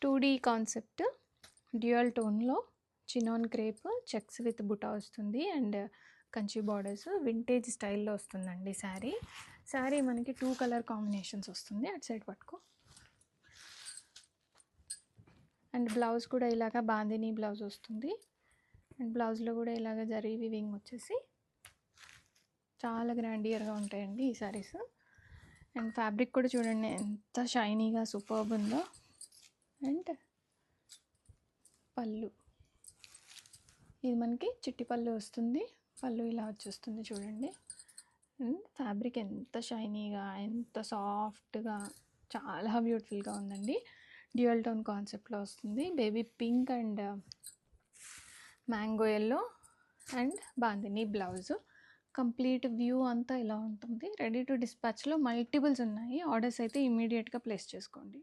2D concept dual టోన్లో chinon crepe checks with buta వస్తుంది and Kanchi borders vintage స్టైల్లో వస్తుందండి శారీ మనకి 2 కలర్ కాంబినేషన్స్ వస్తుంది. అటు సైడ్ పట్టుకో. అండ్ బ్లౌజ్ కూడా ఇలాగా బాందిని బ్లౌజ్ వస్తుంది. అండ్ బ్లౌజ్లో కూడా ఇలాగ జరీ వివింగ్ వచ్చేసి చాలా గ్రాండియర్గా ఉంటాయండి ఈ శారీస్. అండ్ ఫ్యాబ్రిక్ కూడా చూడండి ఎంత షైనీగా సూపర్బ్ ఉందో. అండ్ పళ్ళు ఇది మనకి చిట్టి పళ్ళు వస్తుంది. పళ్ళు ఇలా వచ్చేస్తుంది చూడండి. అండ్ ఫ్యాబ్రిక్ ఎంత షైనీగా ఎంత సాఫ్ట్గా చాలా బ్యూటిఫుల్గా ఉందండి. డ్యూయల్ టోన్ కాన్సెప్ట్లో వస్తుంది. Baby pink and mango yellow and bandhani blouse. Complete view అంతా ఇలా ఉంటుంది. రెడీ టు డిస్పాచ్లో మల్టిపుల్స్ ఉన్నాయి. ఆర్డర్స్ అయితే ఇమీడియట్గా ప్లేస్ చేసుకోండి.